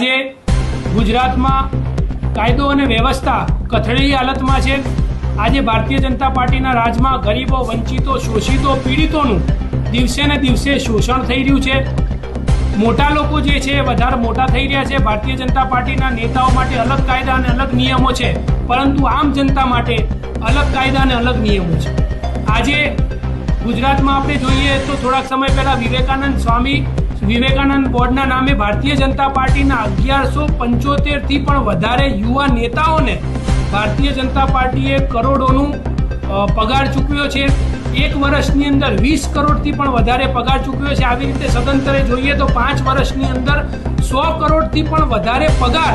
આજે ગુજરાતમાં કાયદો અને વ્યવસ્થા કથળેલી હાલતમાં છે। આજે ભારતીય જનતા પાર્ટીના રાજમાં ગરીબો, વંચિતો, શોષિતો, પીડિતોનું દિવસે ને દિવસે શોષણ થઈ રહ્યું છે। મોટા લોકો જે છે વધારે મોટા થઈ રહ્યા છે। ભારતીય જનતા પાર્ટીના નેતાઓ માટે અલગ કાયદા અને અલગ નિયમો છે, પરંતુ આમ જનતા માટે અલગ કાયદા અને અલગ નિયમો છે। આજે ગુજરાતમાં આપણે જોઈએ તો થોડાક સમય પહેલા વિવેકાનંદ બોર્ડના નામે ભારતીય જનતા પાર્ટીના 1175થી પણ વધારે યુવા નેતાઓને ભારતીય જનતા પાર્ટીએ કરોડોનું પગાર ચૂકવ્યો છે। એક વર્ષની અંદર 20 કરોડથી પણ વધારે પગાર ચૂકવ્યો છે। આવી રીતે સદંતરે જોઈએ તો 5 વર્ષની અંદર 100 કરોડથી પણ વધારે પગાર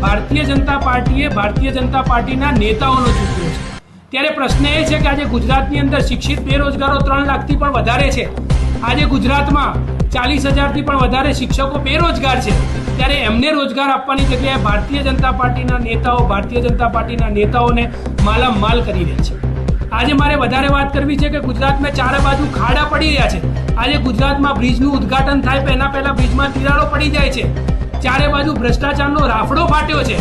ભારતીય જનતા પાર્ટીએ ભારતીય જનતા પાર્ટીના નેતાઓનો ચૂકવ્યો છે। ત્યારે પ્રશ્ન એ છે કે આજે ગુજરાતની અંદર શિક્ષિત બેરોજગારો 3 લાખથી પણ વધારે છે। આજે ગુજરાતમાં 40,000થી પણ વધારે શિક્ષકો બેરોજગાર છે। ત્યારે એમને રોજગાર આપવાની જગ્યાએ ભારતીય જનતા પાર્ટીના નેતાઓ ભારતીય જનતા પાર્ટીના નેતાઓને માલામાલ કરી રહ્યા છે। આજે મારે વધારે વાત કરવી છે કે ગુજરાતમાં ચારે બાજુ ખાડા પડી રહ્યા છે। આજે ગુજરાતમાં બ્રિજનું ઉદ્ઘાટન થાય તો એના પહેલા બ્રિજમાં તિરાડો પડી જાય છે। ચારે બાજુ ભ્રષ્ટાચારનો રાફડો ફાટ્યો છે,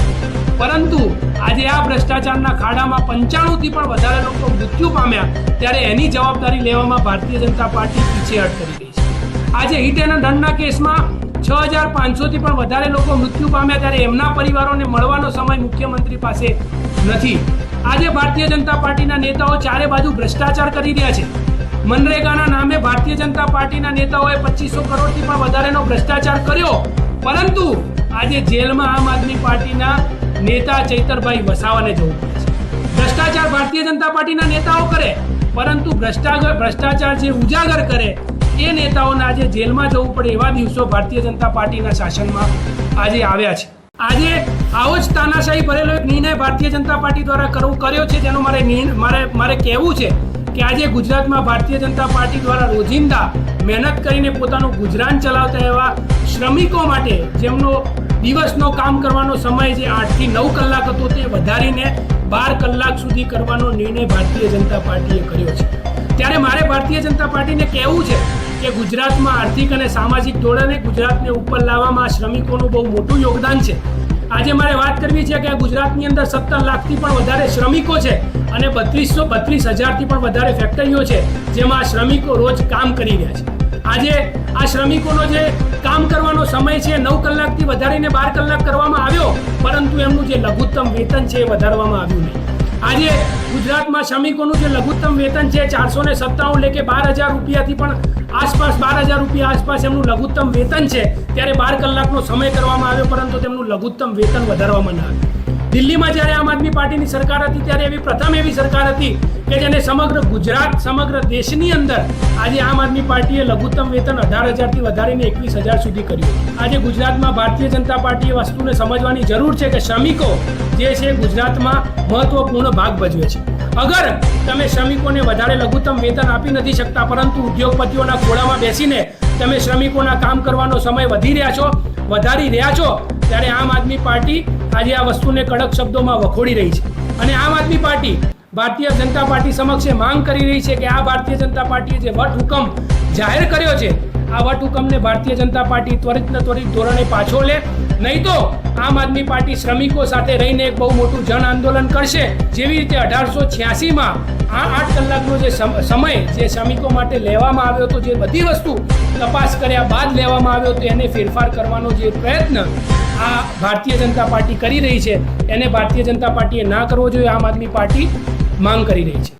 પરંતુ આજે આ ભ્રષ્ટાચારના ખાડામાં 95થી પણ વધારે લોકો મૃત્યુ પામ્યા, ત્યારે એની જવાબદારી લેવામાં ભારતીય જનતા પાર્ટી પીછેહટ કરી રહી છે। આજે હિટ એન્ડ રનના કેસમાં 6500થી પણ વધારે લોકો મૃત્યુ પામ્યા, ત્યારે એમના પરિવારોને મળવાનો સમય મુખ્યમંત્રી પાસે નથી। આજે ભારતીય જનતા પાર્ટીના નેતાઓ ચારે બાજુ ભ્રષ્ટાચાર કરી રહ્યા છે। મનરેગાના નામે ભારતીય જનતા પાર્ટીના નેતાઓએ 2500 કરોડથી પણ વધારેનો ભ્રષ્ટાચાર કર્યો, પરંતુ આજે જેલમાં આમ આદમી પાર્ટીના નેતા ચૈતરભાઈ વસાવાને જવું પડે છે। ભ્રષ્ટાચાર ભારતીય જનતા પાર્ટીના નેતાઓ કરે, પરંતુ ભ્રષ્ટાચાર જે ઉજાગર કરે એ નેતાઓને આજે જેલમાં જવું પડે એવા દિવસો ભારતીય જનતા પાર્ટીના શાસનમાં આજે આવ્યા છે। આજે આવો જ તાનાશાહી ભરેલો એક નિર્ણય ભારતીય જનતા પાર્ટી દ્વારા કર્યો છે, જેનો મારે કહેવું છે કે આજે ગુજરાતમાં ભારતીય જનતા પાર્ટી દ્વારા રોજિંદા મહેનત કરીને પોતાનું ગુજરાન ચલાવતા એવા શ્રમિકો માટે જેમનો દિવસનો કામ કરવાનો સમય જે 8થી 9 કલાક હતો તે વધારીને 12 કલાક સુધી કરવાનો નિર્ણય ભારતીય જનતા પાર્ટીએ કર્યો છે। ત્યારે મારે ભારતીય જનતા પાર્ટીને કહેવું છે કે ગુજરાતમાં આર્થિક અને સામાજિક ધોરણે ગુજરાતને ઉપર લાવવામાં શ્રમિકોનું બહુ મોટું યોગદાન છે। આજે મારે વાત કરવી છે કે ગુજરાતની અંદર 17 લાખથી પણ વધારે શ્રમિકો છે અને 32,000થી પણ વધારે ફેક્ટરીઓ છે જેમાં શ્રમિકો રોજ કામ કરી રહ્યા છે। આજે આ શ્રમિકોનો જે કામ કરવાનો સમય છે 9 કલાકથી વધારીને 12 કલાક કરવામાં આવ્યો, પરંતુ એમનું જે લઘુત્તમ વેતન છે એ વધારવામાં આવ્યું નહીં। આજે ગુજરાતમાં શ્રમિકોનું જે લઘુત્તમ વેતન છે 497 એટલે કે 12,000 રૂપિયાથી પણ આસપાસ 12,000 રૂપિયા આસપાસ એમનું લઘુત્તમ વેતન છે, ત્યારે 12 કલાકનો સમય કરવામાં આવ્યો, પરંતુ તેમનું લઘુત્તમ વેતન વધારવામાં ન આવ્યું। દિલ્હીમાં જ્યારે આમ આદમી પાર્ટીની સરકાર હતી ત્યારે પ્રથમ એવી સરકાર હતી કે જેને સમગ્ર ગુજરાત સમગ્ર દેશની અંદર આજે આમ આદમી પાર્ટીએ લઘુત્તમ વેતન 18,000થી વધારીને 21,000 સુધી કર્યું। આજે ગુજરાતમાં ભારતીય જનતા પાર્ટીએ વસ્તુને સમજવાની જરૂર છે કે શ્રમિકો જે છે ગુજરાતમાં મહત્વપૂર્ણ ભાગ ભજવે છે। અગર તમે શ્રમિકોને વધારે લઘુત્તમ વેતન આપી નથી શકતા, પરંતુ ઉદ્યોગપતિઓના ખોળામાં બેસીને તમે શ્રમિકોના કામ કરવાનો સમય વધારી રહ્યા છો, ત્યારે આમ આદમી પાર્ટી આજે આ વસ્તુને કડક શબ્દોમાં વખોડી રહી છે। અને આમ આદમી પાર્ટી ભારતીય જનતા પાર્ટી સમક્ષ માંગ કરી રહી છે કે આ ભારતીય જનતા પાર્ટીએ જે વટહુકમ જાહેર કર્યો છે, આ વટહુકમને ભારતીય જનતા પાર્ટી ત્વરિત ધોરણે પાછો લે, નહીં તો આમ આદમી પાર્ટી શ્રમિકો સાથે રહીને એક બહુ મોટું જન આંદોલન કરશે। જેવી રીતે 1886માં આ 8 કલાકનો જે સમય જે શ્રમિકો માટે લેવામાં આવ્યો હતો, જે બધી વસ્તુ તપાસ કર્યા બાદ લેવામાં આવ્યો હતો, એને ફેરફાર કરવાનો જે પ્રયત્ન આ ભારતીય જનતા પાર્ટી કરી રહી છે, એને ભારતીય જનતા પાર્ટીએ ના કરવો જોઈએ, આમ આદમી પાર્ટી માંગ કરી રહી છે।